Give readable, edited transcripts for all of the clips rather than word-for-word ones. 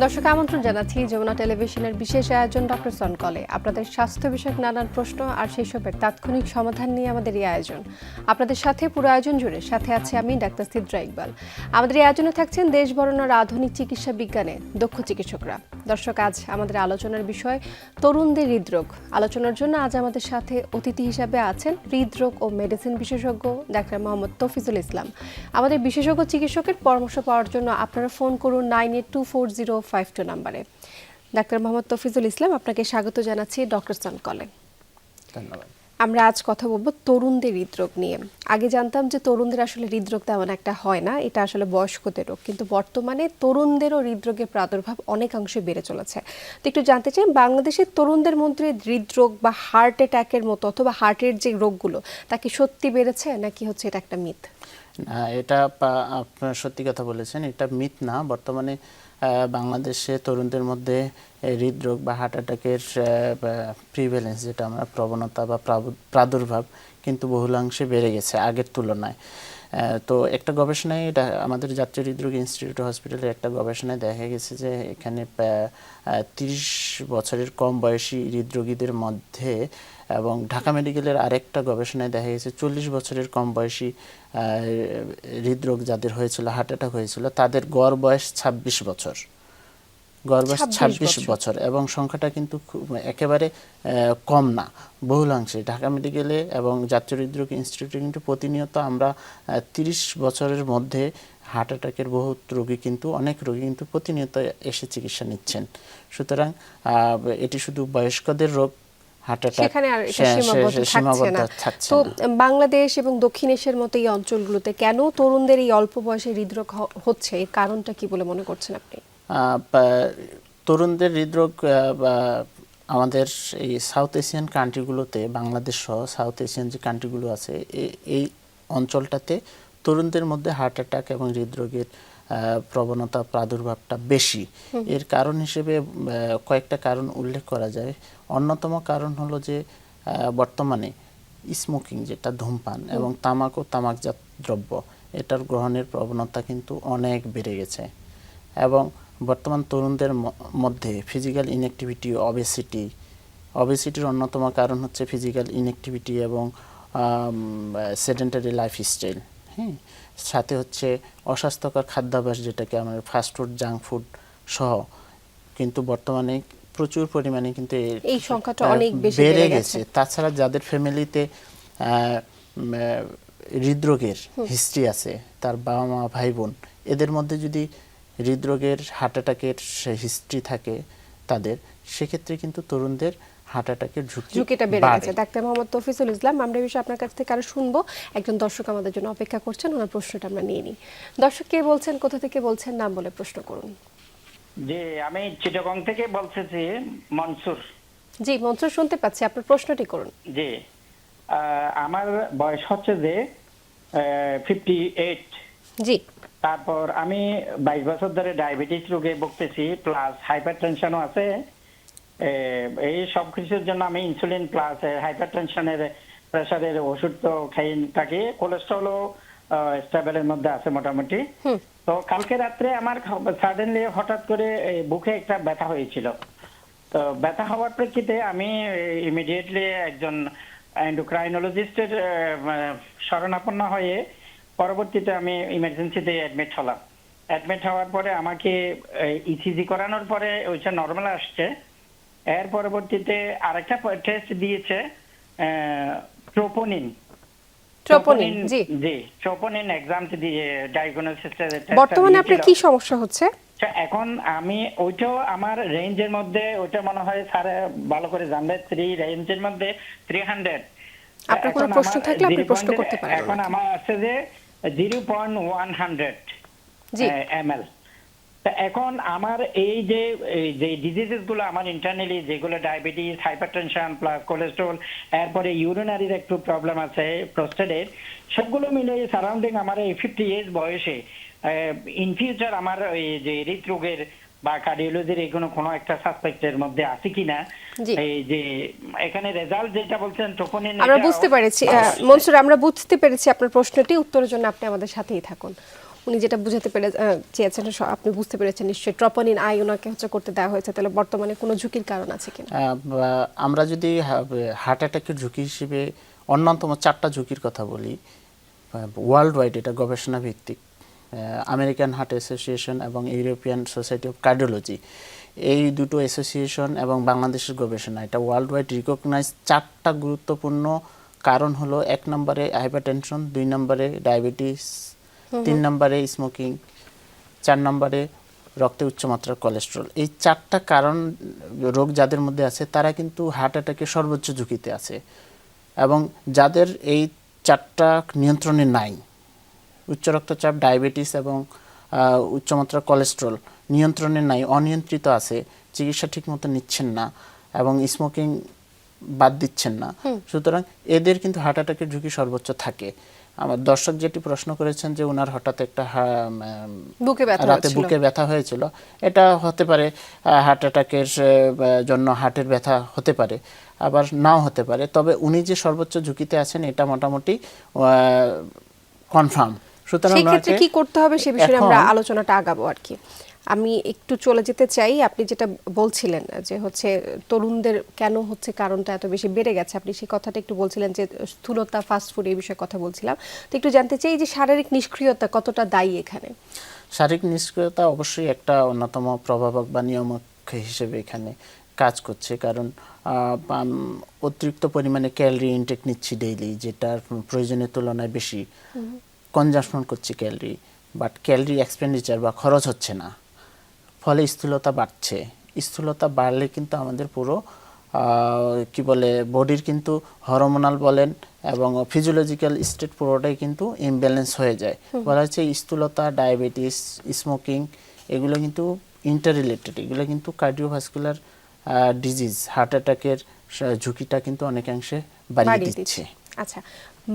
দর্শক আমন্ত্রণ জানাচ্ছি যমুনা টেলিভিশনের বিশেষ আয়োজন ডক্টর সনকলে। আপনাদের স্বাস্থ্য বিষয়ক নানান প্রশ্ন আর সেই সবের তাৎক্ষণিক সমাধান নিয়ে আমাদের এই আয়োজন। আপনাদের সাথে পুরো আয়োজন জুড়ে সাথে আছে আমি ডাক্তার সিদ্রা ইকবাল। আমাদের এই আয়োজনে থাকছেন দেশ বরণার আধুনিক চিকিৎসা বিজ্ঞানে দক্ষ চিকিৎসকরা। দর্শক, আজ আমাদের আলোচনার বিষয় তরুণদের হৃদরোগ। আলোচনার জন্য আজ আমাদের সাথে অতিথি হিসাবে আছেন হৃদরোগ ও মেডিসিন বিশেষজ্ঞ ডাক্তার মোহাম্মদ তৌফিজুল ইসলাম। আমাদের বিশেষজ্ঞ চিকিৎসকের পরামর্শ পাওয়ার জন্য আপনারা ফোন করুন 982405 নাম্বারে। ডাক্তার মোহাম্মদ তৌফিজুল ইসলাম, আপনাকে স্বাগত জানাচ্ছি ডক্টর সনকলে। ধন্যবাদ। আমরা আজ কথা বলবো তরুণদের হৃদরোগ নিয়ে। আগে জানতাম যে তরুণদের আসলে হৃদরোগ তেমন একটা হয় না, এটা আসলে বয়স্কদের রোগ, কিন্তু বর্তমানে তরুণদেরও হৃদরোগের প্রাদুর্ভাব অনেকাংশে বেড়ে চলেছে। তো একটু জানতে চাই, বাংলাদেশের তরুণদের মধ্যে হৃদরোগ বা হার্ট অ্যাটাকের মতো অথবা হার্টের যে রোগগুলো তা কি সত্যি বেড়েছে নাকি হচ্ছে এটা একটা মিথ? না, এটা আপনার সত্যি কথা বলেছেন, এটা মিথ না। বর্তমানে বাংলাদেশে তরুণদের মধ্যে হৃদরোগ বা হার্ট অ্যাটাকের প্রিভ্যালেন্স, যেটা আমরা প্রবণতা বা প্রাদুর্ভাব কিন্তু বহুলাংশে বেড়ে গেছে আগের তুলনায়। তো একটা গবেষণায় আমাদের জাতীয় হৃদরোগ ইনস্টিটিউট হসপিটালের একটা গবেষণায় দেখা গেছে যে এখানে 30 বছরের কম বয়সী হৃদরোগীদের মধ্যে, এবং ঢাকা মেডিকেলের আরেকটা গবেষণায় দেখা গেছে 40 বছরের কম বয়সী হৃদরোগ যাদের হয়েছিল, হার্ট অ্যাটাক হয়েছিল, তাদের গড় বয়স 26 বছর। গড় বয়স 26 বছর, এবং সংখ্যাটা কিন্তু একেবারে কম না, বহুলাংশে। ঢাকা মেডিকেলে এবং জাতীয় হৃদরোগ ইনস্টিটিউটে কিন্তু প্রতিনিয়ত আমরা 30 বছরের মধ্যে হার্ট অ্যাটাকের বহুত রোগী কিন্তু, অনেক রোগী কিন্তু প্রতিনিয়ত এসে চিকিৎসা নিচ্ছেন। সুতরাং এটি শুধু বয়স্কদের রোগ, সেখানে আর এটা সীমাবদ্ধ থাকছে না। তো বাংলাদেশ এবং দক্ষিণ এশিয়ার মতো এই অঞ্চলগুলোতে কেন তরুণদের এই অল্প বয়সে হৃদরোগ হচ্ছে, এর কারণটা কি বলে মনে করছেন আপনি? তরুণদের হৃদরোগ আমাদের এই সাউথ এশিয়ান কান্ট্রিগুলোতে, বাংলাদেশ সহ সাউথ এশিয়ান যে কান্ট্রিগুলো আছে, এই অঞ্চলটাতে তরুণদের মধ্যে হার্ট অ্যাটাক এবং হৃদরোগের প্রবণতা, প্রাদুর্ভাবটা বেশি। এর কারণ হিসেবে কয়েকটা কারণ উল্লেখ করা যায়। অন্যতম কারণ হলো যে বর্তমানে স্মোকিং, যেটা ধূমপান, এবং তামাক ও তামাকজাত দ্রব্য, এটার গ্রহণের প্রবণতা কিন্তু অনেক বেড়ে গেছে। এবং বর্তমান তরুণদের মধ্যে ফিজিক্যাল ইনঅ্যাক্টিভিটি, অবেসিটির অন্যতম কারণ হচ্ছে ফিজিক্যাল ইনঅ্যাক্টিভিটি এবং সেডেন্টারি লাইফস্টাইল। হ্যাঁ, সাথে হচ্ছে অস্বাস্থ্যকর খাদ্যাভ্যাস, যেটাকে আমরা ফাস্টফুড, জাঙ্ক ফুড সহ কিন্তু বর্তমানে প্রচুর পরিমাণে কিন্তু এই সংখ্যাটা অনেক বেশি বেড়ে গেছে। তাছাড়া যাদের ফ্যামিলিতে হৃদরোগের হিস্ট্রি আছে, তার বাবা মা, ভাই বোন, এদের মধ্যে যদি হৃদরোগের, হার্ট অ্যাটাকের হিস্ট্রি থাকে তাদের, সেক্ষেত্রে কিন্তু তরুণদের হার্ট অ্যাটাকের ঝুঁকিটা বেড়ে গেছে। ডাক্তার মোহাম্মদ তৌফিজুল ইসলাম, আমরা এই বিষয়ে আপনার কাছ থেকে আরো শুনবো। একজন দর্শক আমাদের জন্য অপেক্ষা করছেন, ওনার প্রশ্নটা আমরা নিয়ে নিই। দর্শক, কে বলছেন, কোথা থেকে বলছেন, নাম বলে প্রশ্ন করুন। জি, আমি চিটাগং থেকে বলতেছি, মনসুর। জি মনসুর, শুনতে পাচ্ছি, আপনার প্রশ্নটি করুন। জি, আমার বয়স হচ্ছে যে 58। জি, তারপর আমি 22 বছর ধরে ডায়াবেটিস রোগে ভুগতেছি, প্লাস হাইপারটেনশনও আছে। এই সব কিছুর জন্য আমি ইনসুলিন প্লাস হাইপারটেনশনের, প্রেসারের ওষুধ তো খাই থাকি। কোলেস্ট্রলও স্টেবলের মধ্যে আছে মোটামুটি। তো কালকে রাত্রে আমার সাডেনলি হঠাৎ করে বুকে একটা ব্যথা হয়েছিল। তো ব্যথা হওয়ার প্রেক্ষিতে আমি ইমিডিয়েটলি একজন এন্ডোক্রাইনোলজিস্টের শরণাপন্ন হয়ে পরবর্তীতে আমি ইমার্জেন্সিতে অ্যাডমিট হলাম। অ্যাডমিট হওয়ার পরে আমাকে ইসিজি করানোর পরে ওইটা নর্মাল আসছে। এর পরবর্তীতে আরেকটা টেস্ট দিয়েছে, ট্রোপোনিন। জি, ট্রোপোনিন এক্সাম দিয়ে ডায়াগনোসিসের। বর্তমানে আপনার কি সমস্যা হচ্ছে? এখন আমি ওইটাও আমার রেঞ্জের মধ্যে, ওইটা মনে হয় স্যার ভালো করে জানবে, 3 রেঞ্জের মধ্যে 300। আপনার কোনো প্রশ্ন থাকলে আপনি প্রশ্ন করতে পারেন। এখন আমার আছে যে 0.100 ml। এখন আমার এই যে ডিজিজেস গুলো আমার ইন্টারনালি, যেগুলো ডায়াবেটিস, হাইপারটেনশন প্লাস কোলেস্ট্রল, এরপরে ইউরিনারির একটু প্রবলেম আছে, প্রস্টেটের, সবগুলো মিলে সারাউন্ডিং আমার এই 50 ইয়ার্স বয়সে ইন ফিউচার আমার এই যে হৃদরোগের বা কার্ডিওলজির এগুলো কোনো একটা সাসপেক্টের মধ্যে আছে কিনা। এই যে এখানে রেজাল্ট যেটা বলছেন ট্রোপোনিন, আমরা বুঝতে পেরেছি মনসুর, আমরা বুঝতে পেরেছি আপনার প্রশ্নটি। উত্তরের জন্য আপনি আমাদের সাথেই থাকুন। উনি যেটা বুঝাতে চেয়েছেন আপনি বুঝতে পেরেছেন নিশ্চয়ই, ট্রপনিন আই ওনাকে হচ্ছে করতে দেওয়া হয়েছে, তাহলে বর্তমানে কোনো ঝুঁকির কারণ আছে কিনা? আমরা যদি হার্ট অ্যাটাকের ঝুঁকি হিসেবে অন্যতম 4টা ঝুঁকির কথা বলি, ওয়ার্ল্ড ওয়াইড এটা গবেষণা ভিত্তিক, আমেরিকান হার্ট অ্যাসোসিয়েশন এবং ইউরোপিয়ান সোসাইটি অফ কার্ডিওলজি, এই দুটো অ্যাসোসিয়েশন এবং বাংলাদেশের গবেষণা, এটা ওয়ার্ল্ড ওয়াইড রিকগনাইজ 4টা গুরুত্বপূর্ণ কারণ হলো: 1 নম্বরে হাইপারটেনশন, 2 নম্বরে ডায়াবেটিস, 3 নম্বরে স্মোকিং, 4 নম্বরে রক্তে উচ্চমাত্রার কোলেস্টেরল। এই 4টা কারণ রোগ যাদের মধ্যে আছে তারা কিন্তু হার্ট অ্যাটাকের সর্বোচ্চ ঝুঁকিতে আছে। এবং যাদের এই 4টা নিয়ন্ত্রণে নাই, উচ্চ রক্তচাপ, ডায়াবেটিস এবং উচ্চমাত্রার কোলেস্টেরল নিয়ন্ত্রণে নাই, অনিয়ন্ত্রিত আছে, চিকিৎসা ঠিকমতো নিচ্ছেন না এবং স্মোকিং বাদ দিচ্ছেন না, সুতরাং এদের কিন্তু হার্ট অ্যাটাকের ঝুঁকি সর্বোচ্চ থাকে। আমার দর্শক যেটি প্রশ্ন করেছেন যে ওনার হঠাৎ একটা রাতে বুকে ব্যথা হয়েছিল, এটা হতে পারে হার্ট অ্যাটাকের জন্য হার্টের ব্যথা হতে পারে, আবার নাও হতে পারে, তবে উনি যে সর্বোচ্চ ঝুঁকিতে আছেন এটা মোটামুটি কনফার্ম। সুতরাং সেক্ষেত্রে কি করতে হবে সে বিষয়ে আমরা আলোচনাটা আগাবো আর কি। আমি একটু চলে যেতে চাই, আপনি যেটা বলছিলেন যে হচ্ছে তরুণদের কেন হচ্ছে কারণটা এত বেশি বেড়ে গেছে, আপনি সেই কথাটা একটু বলছিলেন যে স্থূলতা, ফাস্টফুড, এই বিষয়ে কথা বলছিলাম। তো একটু জানতে চাই যে শারীরিক নিষ্ক্রিয়তা কতটা দায়ী এখানে? শারীরিক নিষ্ক্রিয়তা অবশ্যই একটা অন্যতম প্রভাবক বা নিয়ামক হিসেবে এখানে কাজ করছে, কারণ অতিরিক্ত পরিমাণে ক্যালোরি ইনটেক নিচ্ছি ডেইলি, যেটার প্রয়োজনের তুলনায় বেশি কনজাম্পশন করছি ক্যালোরি, বাট ক্যালোরি এক্সপেন্ডিচার বা খরচ হচ্ছে না, ফলে স্থূলতা বাড়ছে। স্থূলতা বাড়লে কিন্তু আমাদের পুরো কি বলে বডির কিন্তু হরমোনাল বলেন এবং ফিজিওলজিক্যাল স্টেট পুরোটাই কিন্তু ইমব্যালেন্স হয়ে যায়। বলা হচ্ছে স্থূলতা, ডায়াবেটিস, স্মোকিং এগুলো কিন্তু ইন্টার রিলেটেড, এগুলো কিন্তু কার্ডিওভাস্কুলার ডিজিজ, হার্ট অ্যাটাকের ঝুঁকিটা কিন্তু অনেকাংশে বাড়িয়ে দিচ্ছে। আচ্ছা,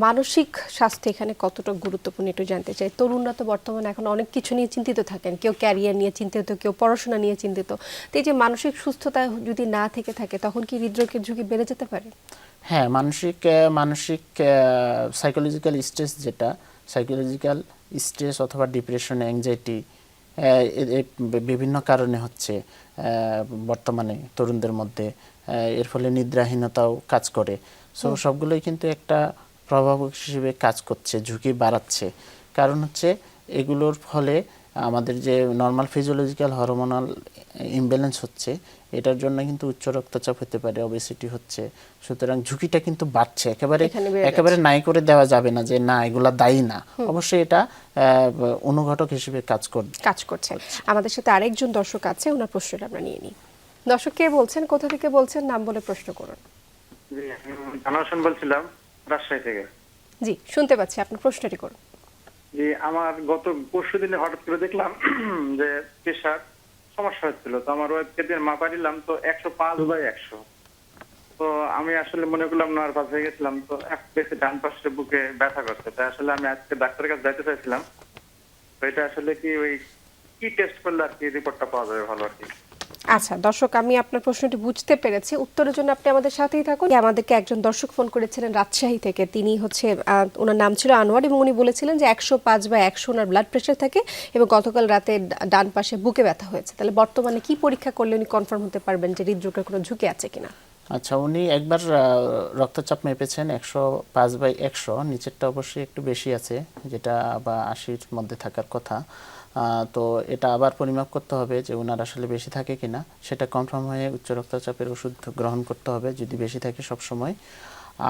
মানসিক স্বাস্থ্য এখানে কতটা গুরুত্বপূর্ণ একটু জানতে চাই। তরুণরা তো বর্তমানে এখন অনেক কিছু নিয়ে চিন্তিত থাকেন, কেউ ক্যারিয়ার নিয়ে চিন্তিত, কেউ পড়াশোনা নিয়ে চিন্তিত। তো এই যে মানসিক সুস্থতা যদি না থেকে থাকে তখন কি হৃদরোগের ঝুঁকি বেড়ে যেতে পারে? হ্যাঁ, মানসিক সাইকোলজিক্যাল স্ট্রেস, যেটা সাইকোলজিক্যাল স্ট্রেস অথবা ডিপ্রেশন, অ্যাংজাইটি, বিভিন্ন কারণে হচ্ছে বর্তমানে তরুণদের মধ্যে, এর ফলে নিদ্রাহীনতাও কাজ করে। সো সবগুলোই কিন্তু একটা প্রভাবক হিসেবে কাজ করছে, ঝুঁকি বাড়াচ্ছে। কারণ হচ্ছে এগুলোর ফলে আমাদের যে নর্মাল ফিজিওলজিক্যাল হরমোনাল ইমব্যালেন্স হচ্ছে, এটার জন্য কিন্তু উচ্চ রক্তচাপ হতে পারে, ওবেসিটি হচ্ছে, সুতরাং ঝুঁকিটা কিন্তু বাড়ছে। একেবারে নাই করে দেওয়া যাবে না যে না এগুলা দায়ী না, অবশ্যই এটা অনুঘটক হিসেবে কাজ করছে। আমাদের সাথে আরেকজন দর্শক আছে, ওনার প্রশ্নটা আমরা নিয়ে নিই। দর্শক কে বলছেন, কোথা থেকে বলছেন, নাম বলে প্রশ্ন করুন। জি, আমি হোসেন বলছিলাম রাজশাহী থেকে। জি, শুনতে পাচ্ছি, আপনার প্রশ্নটি করুন। জি, আমার গত পরশুদিনে হঠাৎ করে দেখলাম যে প্রেশার সমস্যা হচ্ছিল, তো আমার ওয়াইফকে দিয়ে মাপা দিলাম, তো 105/100। তো আমি আসলে মনে করলাম নার্ভাস হয়ে গেছিলাম, তো এক বেশি ডান পাশে বুকে ব্যথা করছে, তাই আসলে আমি আজকে ডাক্তারের কাছে যাইতে চাইছিলাম। তো এটা আসলে কি ওই কি টেস্ট করলে আর কি রিপোর্টটা পাওয়া যাবে ভালো আর কি? আচ্ছা দর্শক, আমি আপনার প্রশ্নটি বুঝতে পেরেছি, উত্তরের জন্য আপনি আমাদের সাথেই থাকুন। আমাদেরকে একজন দর্শক ফোন করেছিলেন রাজশাহী থেকে, তিনি হচ্ছে ওনার নাম ছিল আনোয়ার, এবং উনি বলেছিলেন যে 105/100 ওনার ব্লাড প্রেশার থাকে এবং গতকাল রাতে ডান পাশে বুকে ব্যথা হয়েছে। তাহলে বর্তমানে কি পরীক্ষা করলে উনি কনফার্ম হতে পারবেন যে হৃদরোগের কোনো ঝুঁকি আছে কিনা? আচ্ছা, উনি একবার রক্তচাপ মেপেছেন 105/100, নিচেরটা অবশ্যই একটু বেশি আছে, যেটা বা 80-র মধ্যে থাকার কথা। তো এটা আবার পরিমাপ করতে হবে যে ওনার আসলে বেশি থাকে কিনা, সেটা কনফার্ম হয়ে উচ্চ রক্তচাপের ওষুধ গ্রহণ করতে হবে যদি বেশি থাকে সব সময়।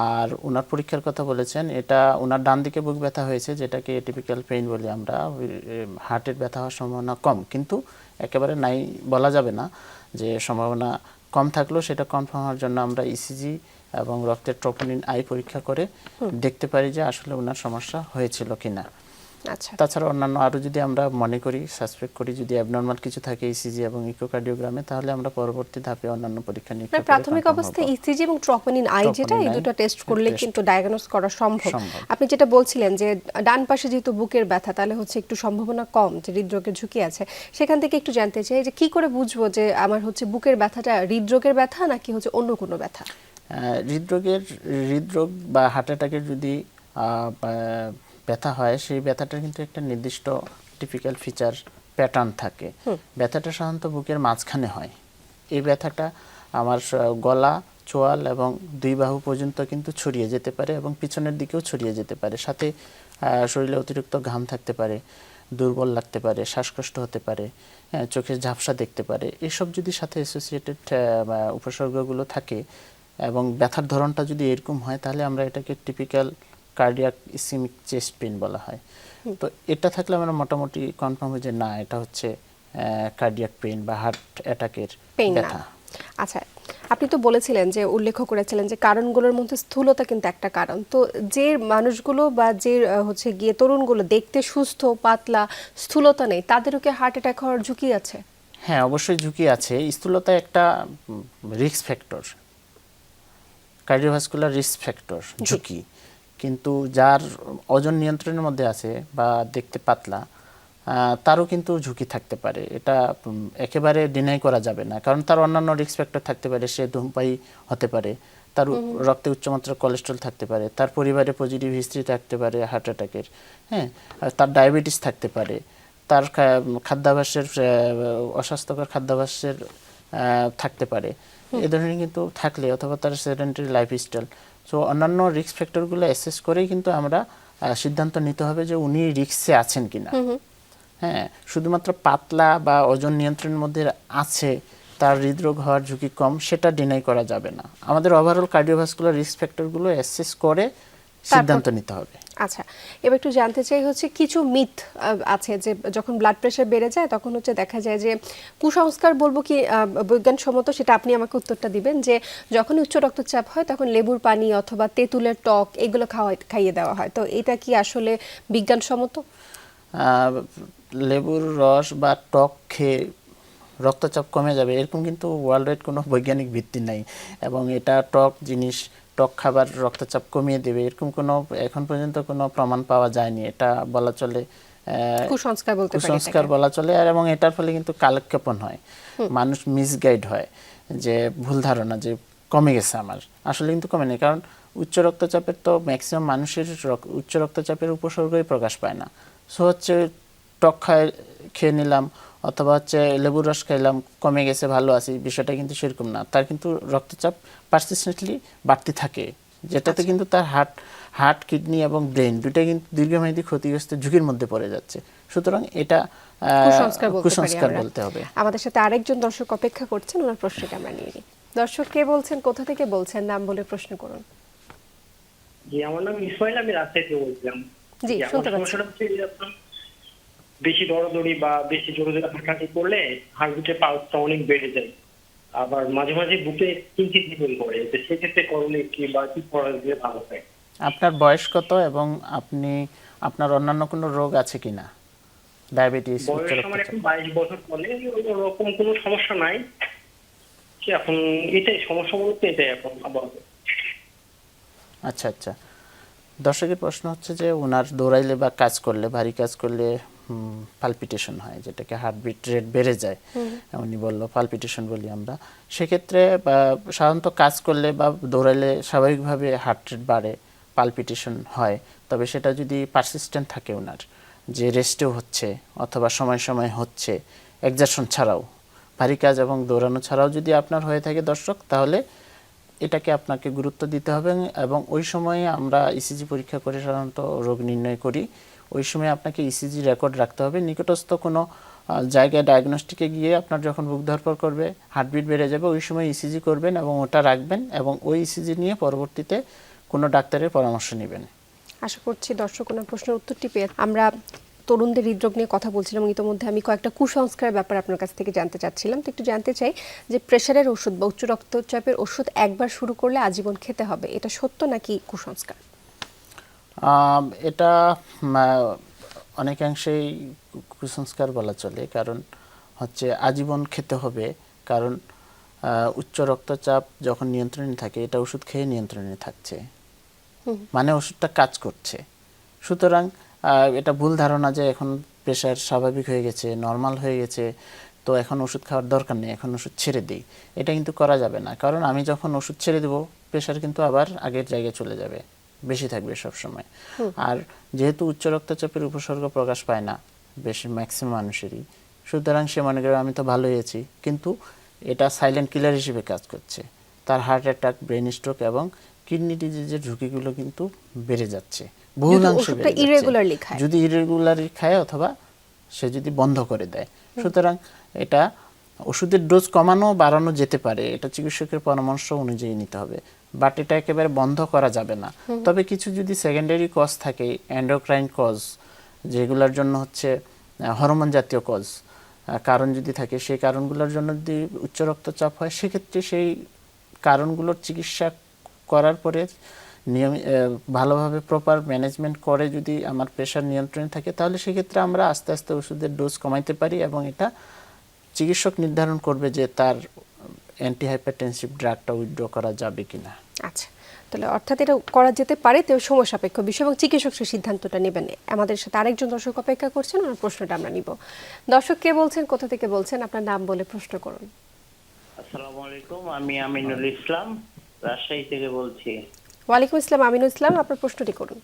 আর ওনার পরীক্ষার কথা বলেছেন, এটা ওনার ডান দিকে বুক ব্যথা হয়েছে, যেটাকে এটিপিক্যাল পেইন বলি আমরা। হার্টের ব্যথা হওয়ার সম্ভাবনা কম, কিন্তু একেবারে নাই বলা যাবে না, যে সম্ভাবনা কম থাকলেও সেটা কনফার্ম হওয়ার জন্য আমরা ইসিজি এবং রক্তের ট্রপোনিন আই পরীক্ষা করে দেখতে পারি যে আসলে ওনার সমস্যা হয়েছিল কিনা। আচ্ছা, তাছাড়া অন্যান্য আরো যদি আমরা মনে করি, সাসপেক্ট করি, যদি অ্যাবনরমাল কিছু থাকে ইসিজি এবং ইকোকার্ডিওগ্রামে, তাহলে আমরা পরবর্তী ধাপে অন্যান্য পরীক্ষা নিরীক্ষা করে প্রাথমিক অবস্থায় ইসিজি এবং ট্রপোনিন আই, যেটা এই দুটো টেস্ট করলে কিন্তু ডায়াগনোস করা সম্ভব। আপনি যেটা বলছিলেন যে ডান পাশে যেহেতু বুকের ব্যথা, তাহলে হচ্ছে একটু সম্ভাবনা কম যে হৃদরোগের ঝুঁকি আছে। সেখান থেকে একটু জানতে চাই যে কি করে বুঝবো যে আমার হচ্ছে বুকের ব্যথাটা হৃদরোগের ব্যথা নাকি হচ্ছে অন্য কোনো ব্যথা? হৃদরোগ বা হার্ট অ্যাটাকের যদি ব্যথা হয়, সেই ব্যথাটা কিন্তু একটা নির্দিষ্ট টিপিক্যাল ফিচার প্যাটার্ন থাকে। ব্যথাটা সাধারণত বুকের মাঝখানে হয়। এই ব্যথাটা আমার গলা, চোয়াল এবং দুই বাহু পর্যন্ত কিন্তু ছড়িয়ে যেতে পারে এবং পিছনের দিকেও ছড়িয়ে যেতে পারে। সাথে শরীরে অতিরিক্ত ঘাম থাকতে পারে, দুর্বল লাগতে পারে, শ্বাসকষ্ট হতে পারে, চোখের ঝাপসা দেখতে পারে। এসব যদি সাথে অ্যাসোসিয়েটেড উপসর্গগুলো থাকে এবং ব্যথার ধরনটা যদি এরকম হয়, তাহলে আমরা এটাকে টিপিক্যাল কার্ডিয়াক ইসিমিক চেস্ট পেইন বলা হয়। তো এটা থাকলে আমরা মোটামুটি কনফার্ম হই যে না, এটা হচ্ছে কার্ডিয়াক পেইন বা হার্ট অ্যাটাকের ব্যথা। আচ্ছা, আপনি তো বলেছিলেন যে উল্লেখ করেছিলেন যে কারণগুলোর মধ্যে স্থূলতা কিন্তু একটা কারণ। তো যে মানুষগুলো বা যে হচ্ছে গিয়ে তরুণগুলো দেখতে সুস্থ, পাতলা, স্থূলতা নেই, তাদেরও কি হার্ট অ্যাটাক হওয়ার ঝুঁকি আছে? হ্যাঁ, অবশ্যই ঝুঁকি আছে। স্থূলতা একটা risk factor, cardiovascular risk factor, ঝুঁকি। কিন্তু যার ওজন নিয়ন্ত্রণের মধ্যে আছে বা দেখতে পাতলা, তারও কিন্তু ঝুঁকি থাকতে পারে। এটা একেবারে ডিনাই করা যাবে না, কারণ তার অন্যান্য রিস্ক ফ্যাক্টর থাকতে পারে। সে ধূমপায়ী হতে পারে, তার রক্তে উচ্চমাত্রার কোলেস্ট্রল থাকতে পারে, তার পরিবারে পজিটিভ হিস্ট্রি থাকতে পারে হার্ট অ্যাটাকের, হ্যাঁ, তার ডায়াবেটিস থাকতে পারে, তার খাদ্যাভ্যাসের অস্বাস্থ্যকর খাদ্যাভ্যাসের থাকতে পারে। এ ধরনের কিন্তু থাকলে, অথবা তার সেডেন্টারি লাইফস্টাইল, সো অন্যান্য রিস্ক ফ্যাক্টরগুলো অ্যাসেস করেই কিন্তু আমরা সিদ্ধান্ত নিতে হবে যে উনি রিস্কে আছেন কিনা। হ্যাঁ, শুধুমাত্র পাতলা বা ওজন নিয়ন্ত্রণের মধ্যে আছে, তার হৃদরোগ হওয়ার ঝুঁকি কম, সেটা ডিনাই করা যাবে না। আমাদের ওভারঅল কার্ডিওভাস্কুলার রিস্ক ফ্যাক্টরগুলো অ্যাসেস করে সিদ্ধান্ত নিতে হবে। আচ্ছা, এবার একটু জানতে চাই হচ্ছে কিছু মিথ আছে যে যখন ব্লাড প্রেশার বেড়ে যায় তখন হচ্ছে দেখা যায় যে কুসংস্কার বলবো কি বিজ্ঞানসম্মত, সেটা আপনি আমাকে উত্তরটা দিবেন, যে যখন উচ্চ রক্তচাপ হয় তখন লেবুর পানি অথবা তেঁতুলের টক এগুলো খাইয়ে দেওয়া হয়। তো এটা কি আসলে বিজ্ঞানসম্মত? লেবুর রস বা টক খেয়ে রক্তচাপ কমে যাবে এরকম কিন্তু ওয়ার্ল্ড ওয়াইড কোনো বৈজ্ঞানিক ভিত্তি নাই, এবং এটা টক জিনিস, টক খাবার রক্তচাপ কমিয়ে দেবে এরকম কোনো এখন পর্যন্ত কোনো প্রমাণ পাওয়া যায়নি। এটা বলা চলে কুসংস্কার বলা চলে। আর এবং এটার ফলে কিন্তু কালক্ষেপণ হয়, মানুষ মিসগাইড হয়, যে ভুল ধারণা যে কমে গেছে আমার, আসলে কিন্তু কমে নেই। কারণ উচ্চ রক্তচাপের তো ম্যাক্সিমাম মানুষের উচ্চ রক্তচাপের উপসর্গই প্রকাশ পায় না। সো হচ্ছে টক খেয়ে নিলাম অথবা হচ্ছে লেবুর রস খাইলাম, কমে গেছে, ভালো আছি, বিষয়টা কিন্তু সেরকম না। তার কিন্তু রক্তচাপ পারসিস্টেন্টলি বাড়তে থাকে, যেটাতে কিন্তু তার হার্ট, কিডনি এবং ব্রেন দুটাই কিন্তু দীর্ঘমেয়াদী ক্ষতিগ্রস্ত ঝুঁকির মধ্যে পড়ে যাচ্ছে। সুতরাং এটা কুসংস্কার বলতে হবে। আমাদের সাথে আরেকজন দর্শক অপেক্ষা করছেন, ওনার প্রশ্নটা আমরা নিয়ে নিই। দর্শক, কে বলছেন, কোথা থেকে বলছেন, নাম বলে প্রশ্ন করুন। জি, আমার নাম ইসমাইল, আমি রাজশাহী থেকে বলছিলাম। জি, শুনতে পাচ্ছি। বেশি দৌড়াদৌড়ি বা বেশি জোরে জোরে হাঁটাহাঁটি করলে হার্টবিটের পালসটা অনেক বেড়ে যায়, আবার মাঝে মাঝে বুকে কিঞ্চিত দ্বিগুণ করে। সেক্ষেত্রে করণীয় কি বা কি করা গেলে ভালো হয়? আপনার বয়স কত এবং আপনার অন্যান্য কোনো রোগ আছে কিনা? ডায়াবেটিস, উচ্চ বয়স আমার এখন 22 বছর, চলে, ওরকম কোনো সমস্যা নাই। এখন এটাই সমস্যা বলতে, এটাই এখন আবার। আচ্ছা আচ্ছা, দর্শকের প্রশ্ন হচ্ছে যে ওনার দৌড়াইলে বা কাজ করলে, ভারী কাজ করলে পালপিটেশন হয়, যেটাকে হার্টবিট রেট বেড়ে যায়, উনি বললো পালপিটেশন বলি আমরা। সেক্ষেত্রে সাধারণত কাজ করলে বা দৌড়াইলে স্বাভাবিকভাবে হার্ট রেট বাড়ে, পালপিটেশন হয়। তবে সেটা যদি পারসিস্টেন্ট থাকে, ওনার যে রেস্টেও হচ্ছে অথবা সময় সময় হচ্ছে, এক্সারশন ছাড়াও, ভারী কাজ এবং দৌড়ানো ছাড়াও যদি আপনার হয়ে থাকে দর্শক, তাহলে এটাকে আপনাকে গুরুত্ব দিতে হবে। এবং ওই সময়ে আমরা ইসিজি পরীক্ষা করে সাধারণত রোগ নির্ণয় করি। ওই সময় আপনাকে ইসিজি রেকর্ড রাখতে হবে। নিকটস্থ কোনো জায়গায় ডায়াগনস্টিকে গিয়ে আপনার যখন বুক ধরপড় করবে, হার্টবিট বেড়ে যাবে, ওই সময় ইসিজি করবেন এবং ওটা রাখবেন, এবং ওই ইসিজি নিয়ে পরবর্তীতে কোনো ডাক্তারের পরামর্শ নেবেন। আশা করছি দর্শক ওনার প্রশ্নের উত্তরটি পেয়ে। আমরা তরুণদের হৃদরোগ নিয়ে কথা বলছিলাম, ইতিমধ্যে আমি কয়েকটা কুসংস্কারের ব্যাপারে আপনার কাছ থেকে জানতে চাচ্ছিলাম। তো একটু জানতে চাই যে প্রেশারের ওষুধ বা উচ্চ রক্তচাপের ওষুধ একবার শুরু করলে আজীবন খেতে হবে, এটা সত্য নাকি কুসংস্কার? এটা অনেকাংশেই কুসংস্কার বলা চলে। কারণ হচ্ছে আজীবন খেতে হবে, কারণ উচ্চ রক্তচাপ যখন নিয়ন্ত্রণে থাকে, এটা ওষুধ খেয়ে নিয়ন্ত্রণে থাকছে, মানে ওষুধটা কাজ করছে। সুতরাং এটা ভুল ধারণা যে এখন প্রেশার স্বাভাবিক হয়ে গেছে, নর্মাল হয়ে গেছে, তো এখন ওষুধ খাওয়ার দরকার নেই, এখন ওষুধ ছেড়ে দিই, এটা কিন্তু করা যাবে না। কারণ আমি যখন ওষুধ ছেড়ে দেবো, প্রেশার কিন্তু আবার আগের জায়গায় চলে যাবে, বেশি থাকবে সব সময়। আর যেহেতু উচ্চ রক্তচাপের উপসর্গ প্রকাশ পায় না, বেশি ম্যাক্সিমাম মানুষেরই। সুতরাং সে মনে করে আমি তো ভালোই আছি, কিন্তু এটা সাইলেন্ট কিলার হিসেবে কাজ করছে। তার হার্ট অ্যাটাক, ব্রেন স্ট্রোক এবং কিডনি ডিজিজের ঝুঁকিগুলো কিন্তু বেড়ে যাচ্ছে, বহুলাংশে বেড়ে যাচ্ছে যদি ইরেগুলারলি খায় অথবা সে যদি বন্ধ করে দেয়। সুতরাং এটা ওষুধের ডোজ কমানো বাড়ানো যেতে পারে, এটা চিকিৎসকের পরামর্শ অনুযায়ী নিতে হবে, বাট এটা একেবারে বন্ধ করা যাবে না। তবে কিছু যদি সেকেন্ডারি কজ থাকে, এন্ডোক্রাইন কজ, যেগুলোর জন্য হচ্ছে হরমোন জাতীয় কজ কারণ যদি থাকে, সেই কারণগুলোর জন্য যদি উচ্চ রক্তচাপ হয়, সেক্ষেত্রে সেই কারণগুলোর চিকিৎসা করার পরে নিয়মিত ভালোভাবে প্রপার ম্যানেজমেন্ট করে যদি আমার প্রেশার নিয়ন্ত্রণে থাকে, তাহলে সেক্ষেত্রে আমরা আস্তে আস্তে ওষুধের ডোজ কমাইতে পারি এবং এটা চিকিৎসক নির্ধারণ করবে যে তার অ্যান্টি হাইপারটেনসিভ ড্রাগটা উইথড্র করা যাবে কিনা। আচ্ছা, তাহলে অর্থাৎ এটা করা যেতে পারে, তো সময় সাপেক্ষ বিষয় এবং চিকিৎসক সেই সিদ্ধান্তটা নেবেন। আমাদের সাথে আরেকজন দর্শক অপেক্ষা করছেন, ওনার প্রশ্নটা আমরা নিব। দর্শক কে বলছেন, কোথা থেকে বলছেন, আপনার নাম বলে প্রশ্ন করুন। আসসালামু আলাইকুম, আমি আমিনুল ইসলাম রাজশাহী থেকে বলছি। ওয়ালাইকুম আসসালাম, আমিনুল ইসলাম, আপনার প্রশ্নটি করুন।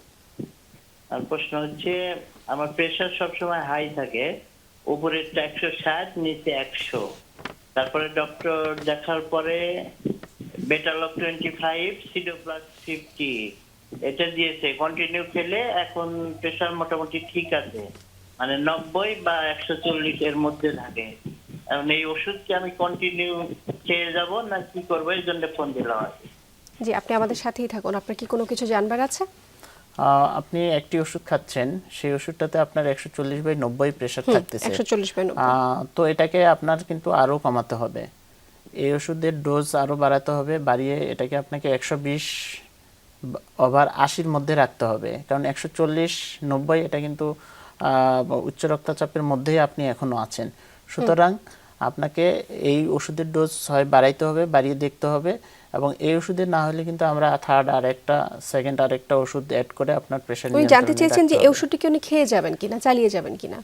আর প্রশ্ন হচ্ছে, আমার প্রেসার সবসময় হাই থাকে, উপরে 160, নিচে 100। তারপরে ডক্টর দেখার পরে বেটালক 25, সিডোপ্লাস 50 এটা দিয়েছে, কন্টিনিউ খেলে এখন প্রেসার মোটামুটি ঠিক আছে, মানে 90 বা 140 এর মধ্যে থাকে। এখন এই ওষুধ কি আমি কন্টিনিউ খেয়ে যাব না কি করবো, এই জন্য ফোন দিলাম আর কি। জি, আপনি আমাদের সাথেই থাকুন। আপনার কি কোনো কিছু জানবার আছে? আপনি একটি ওষুধ খাচ্ছেন, সেই ওষুধটাতে আপনার 140/90 প্রেশার থাকতেছে, 140/90, তো এটাকে আপনার কিন্তু আরো কমাতে হবে। এই ওষুধের ডোজ আরো বাড়াতে হবে, বাড়িয়ে এটাকে আপনাকে 120/80 মধ্যে রাখতে হবে, কারণ 140/90 এটা কিন্তু উচ্চ রক্তচাপের মধ্যেই আপনি এখনো আছেন। সুতরাং আপনাকে এই ওষুধের ডোজ হয় বাড়াইতে হবে, বাড়িয়ে দেখতে হবে, এবং এই ওষুধের না হলে কিন্তু আমরা থার্ড সেকেন্ড আরেকটা ওষুধ অ্যাড করে আপনার প্রেশার উনি জানতে চেয়েছেন যে এই ওষুধটি কি উনি খেয়ে যাবেন কিনা, চালিয়ে যাবেন কিনা।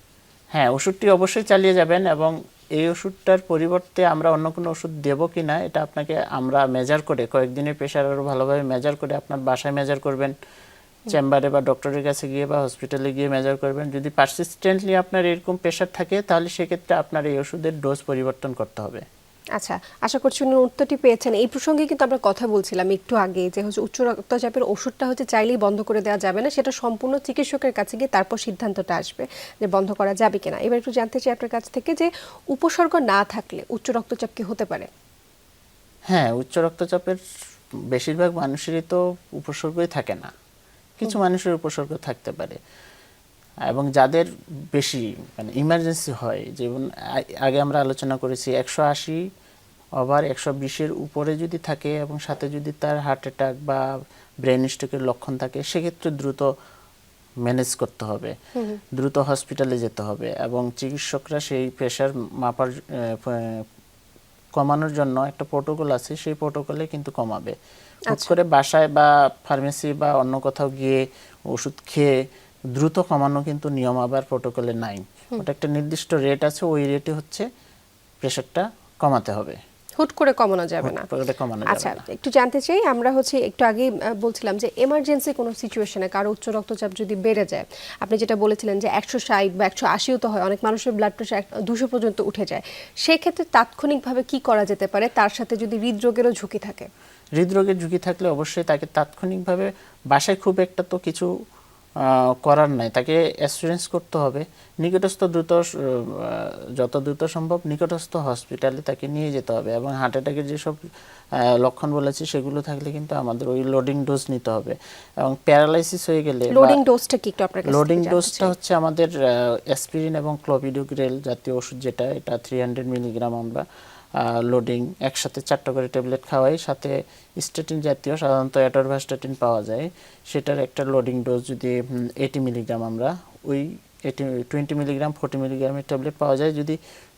হ্যাঁ, ওষুধটি অবশ্যই চালিয়ে যাবেন, এবং এই ওষুধটার পরিবর্তে আমরা অন্য কোনো ওষুধ দেবো কিনা এটা আপনাকে আমরা মেজার করে, কয়েকদিনের প্রেশার আরও ভালোভাবে মেজার করে আপনার বাসায় মেজার করবেন, চেম্বারে বা ডক্টরের কাছে গিয়ে বা হসপিটালে গিয়ে মেজার করবেন। যদি পারসিস্টেন্টলি আপনার এরকম প্রেশার থাকে, তাহলে সেক্ষেত্রে আপনার এই ওষুধের ডোজ পরিবর্তন করতে হবে। আচ্ছা, আশা করছি উনি উত্তরটি পেয়েছেন। এই প্রসঙ্গে কিন্তু আমরা কথা বলছিলাম একটু আগে, যে হচ্ছে উচ্চ রক্তচাপের ওষুধটা হচ্ছে চাইলেই বন্ধ করে দেওয়া যাবে না, সেটা সম্পূর্ণ চিকিৎসকের কাছে গিয়ে তারপর সিদ্ধান্তটা আসবে যে বন্ধ করা যাবে কিনা। এবার একটু জানতে চাই আপনার কাছ থেকে যে উপসর্গ না থাকলে উচ্চ রক্তচাপ কি হতে পারে? হ্যাঁ, উচ্চ রক্তচাপের বেশিরভাগ মানুষেরই তো উপসর্গই থাকে না, কিছু মানুষের উপসর্গ থাকতে পারে, এবং যাদের বেশি মানে ইমার্জেন্সি হয়, যেমন আগে আমরা আলোচনা করেছি 180/120 উপরে যদি থাকে এবং সাথে যদি তার হার্ট অ্যাটাক বা ব্রেন স্ট্রোকের লক্ষণ থাকে, সেক্ষেত্রে দ্রুত ম্যানেজ করতে হবে, দ্রুত হসপিটালে যেতে হবে, এবং চিকিৎসকরা সেই প্রেশার মাপার কমানোর জন্য একটা প্রোটোকল আছে, সেই প্রোটোকলে কিন্তু কমাবে। হুট করে বাসায় বা ফার্মেসি বা অন্য কোথাও গিয়ে ওষুধ খেয়ে দ্রুত কমানো কিন্তু নিয়ম আবার প্রোটোকলে নাই। ওটা একটা নির্দিষ্ট রেট আছে, ওই রেটে হচ্ছে প্রেশারটা কমাতে হবে, হুট করে কমানো যাবে না। আচ্ছা, একটু জানতে চাই, আমরা হচ্ছে একটু আগে বলছিলাম যে এমার্জেন্সি কোনো সিচুয়েশনে কারো উচ্চ রক্তচাপ যদি বেড়ে যায়, আপনি যেটা বলেছিলেন যে 160 বা 180 তো হয়, অনেক মানুষের ব্লাড প্রেশার 200 পর্যন্ত উঠে যায়, সেই ক্ষেত্রে তাৎক্ষণিকভাবে কি করা যেতে পারে? তার সাথে যদি হৃদরোগেরও ঝুঁকি থাকে, হৃদরোগের ঝুঁকি থাকলে অবশ্যই তাকে তাৎক্ষণিকভাবে, বাসায় খুব একটা তো কিছু করার নাই, তাকে অ্যাসুরেন্স করতে হবে, নিকটস্থ যত দ্রুত সম্ভব নিকটস্থ হসপিটালে তাকে নিয়ে যেতে হবে, এবং হার্ট অ্যাটাকের যেসব লক্ষণ বলেছি সেগুলো থাকলে কিন্তু আমাদের ওই লোডিং ডোজ নিতে হবে। এবং প্যারালাইসিস হয়ে গেলে লোডিং ডোজটা কি একটু আপনার কাছে? লোডিং ডোজটা হচ্ছে আমাদের অ্যাসপিরিন এবং ক্লোপিডোগ্রেল জাতীয় ওষুধ, যেটা এটা 300 মিলিগ্রাম আমরা লোডিং একসাথে 4টা করে ট্যাবলেট খাওয়াই, সাথে স্ট্যাটিন জাতীয় সাধারণত অ্যাটরভাস্টাটিন পাওয়া যায়, সেটার একটা লোডিং ডোজ যদি 80 মিলিগ্রাম, আমরা ওই 20 মিলিগ্রাম 40 মিলিগ্রামের ট্যাবলেট পাওয়া যায়। যদি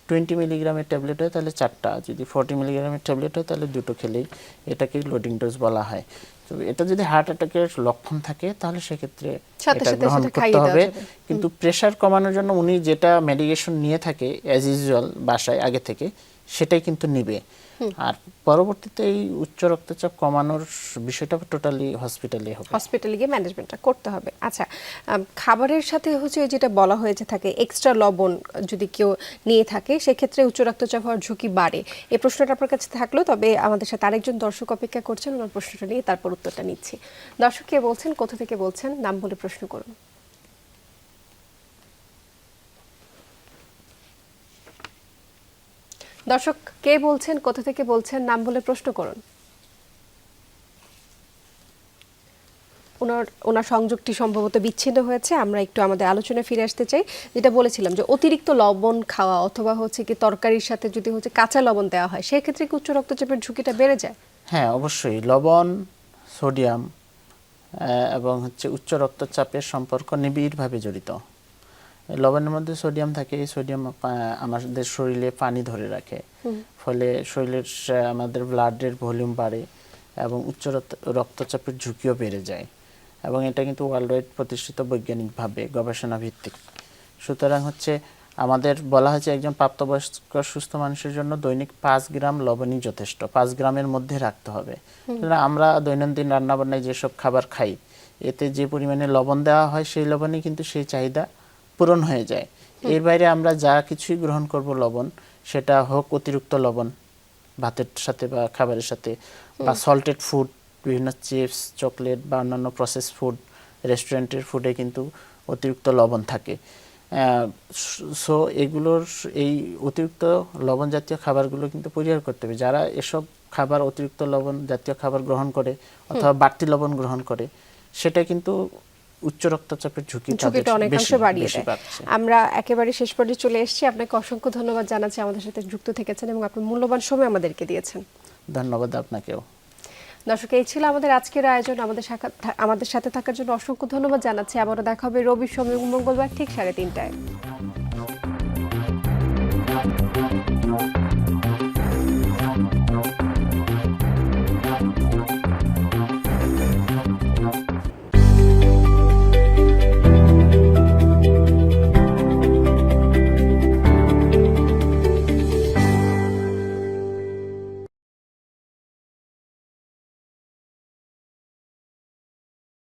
20 মিলিগ্রামের ট্যাবলেট হয় তাহলে 4টা, যদি 40 মিলিগ্রামের ট্যাবলেট হয় তাহলে 2টো খেলেই এটাকে লোডিং ডোজ বলা হয়। তো এটা যদি হার্ট অ্যাটাকের লক্ষণ থাকে তাহলে সেক্ষেত্রে এটা গ্রহণ করতে হবে। কিন্তু প্রেশার কমানোর জন্য উনি যেটা মেডিকেশন নিয়ে থাকে অ্যাজ ইউজুয়াল বাসায় আগে থেকে, সেটাই কিন্তু নিবে। আর পরবর্তীতে এই উচ্চ রক্তচাপ কমানোর বিষয়টা টোটালি হসপিটালে হবে, হসপিটালে গিয়ে ম্যানেজমেন্টটা করতে হবে। আচ্ছা, খাবারের সাথে হচ্ছে যেটা বলা হয়েছে থাকে এক্সট্রা লবণ যদি কেউ নিয়ে থাকে সেক্ষেত্রে উচ্চ রক্তচাপ হওয়ার ঝুঁকি বাড়ে, এই প্রশ্নটা আপনার কাছে থাকলো। তবে আমাদের সাথে আরেকজন দর্শক অপেক্ষা করছেন, ওনার প্রশ্নটা নিয়ে তারপর উত্তরটা নিচ্ছি। দর্শক কে বলছেন, কোথা থেকে বলছেন, নাম বলে প্রশ্ন করুন। দর্শক কে বলছেন, কোথা থেকে বলছেন, নাম বলে প্রশ্ন করুন। ওনার সংযোগটি সম্ভবত বিচ্ছিন্ন হয়েছে। আমরা একটু আমাদের আলোচনায় ফিরে আসতে চাই। যেটা বলেছিলাম যে অতিরিক্ত লবণ খাওয়া অথবা হচ্ছে কি তরকারির সাথে যদি হচ্ছে কাঁচা লবণ দেওয়া হয় সেক্ষেত্রে কি উচ্চ রক্তচাপের ঝুঁকিটা বেড়ে যায়? হ্যাঁ, অবশ্যই। লবণ, সোডিয়াম এবং হচ্ছে উচ্চ রক্তচাপের সম্পর্ক নিবিড়ভাবে জড়িত। লবণের মধ্যে সোডিয়াম থাকে, এই সোডিয়াম আমাদের শরীরে পানি ধরে রাখে, ফলে শরীরের আমাদের ব্লাডের ভলিউম বাড়ে এবং উচ্চ রক্তচাপের ঝুঁকিও বেড়ে যায়। এবং এটা কিন্তু ওয়ার্ল্ড ওয়াইড প্রতিষ্ঠিত বৈজ্ঞানিকভাবে গবেষণা ভিত্তিক। সুতরাং হচ্ছে আমাদের বলা হয়েছে একজন প্রাপ্তবয়স্ক সুস্থ মানুষের জন্য দৈনিক 5 গ্রাম লবণই যথেষ্ট, 5 গ্রামের মধ্যে রাখতে হবে। আমরা দৈনন্দিন রান্নাবান্নায় যেসব খাবার খাই এতে যে পরিমাণে লবণ দেওয়া হয় সেই লবণে কিন্তু সেই চাহিদা পূরণ হয়ে যায়। এর বাইরে আমরা যা কিছুই গ্রহণ করব লবণ, সেটা হোক অতিরিক্ত লবণ ভাতের সাথে বা খাবারের সাথে, বা সল্টেড ফুড, বিভিন্ন চিপস, চকলেট বা অন্যান্য প্রসেস ফুড, রেস্টুরেন্টের ফুডে কিন্তু অতিরিক্ত লবণ থাকে। সো এগুলোর এই অতিরিক্ত লবণ জাতীয় খাবারগুলো কিন্তু পরিহার করতে হবে। যারা এসব খাবার অতিরিক্ত লবণ জাতীয় খাবার গ্রহণ করে অথবা বাড়তি লবণ গ্রহণ করে সেটা কিন্তু উচ্চ রক্তচাপের ঝুঁকিটা অনেকাংশে বাড়িয়ে দেয়। আমরা একেবারে শেষ পর্যায়ে চলে এসেছি। আপনাকে অসংখ্য ধন্যবাদ জানাচ্ছি আমাদের সাথে যুক্ত থেকেছেন এবং আপনার মূল্যবান সময় আমাদেরকে দিয়েছেন। ধন্যবাদ আপনাকেও। দর্শক, এই ছিল আমাদের আজকের আয়োজন। আমাদের সাথে থাকার জন্য অসংখ্য ধন্যবাদ জানাচ্ছি। আবারও দেখা হবে রবি, সোম এবং মঙ্গলবার ঠিক 3:30টায়।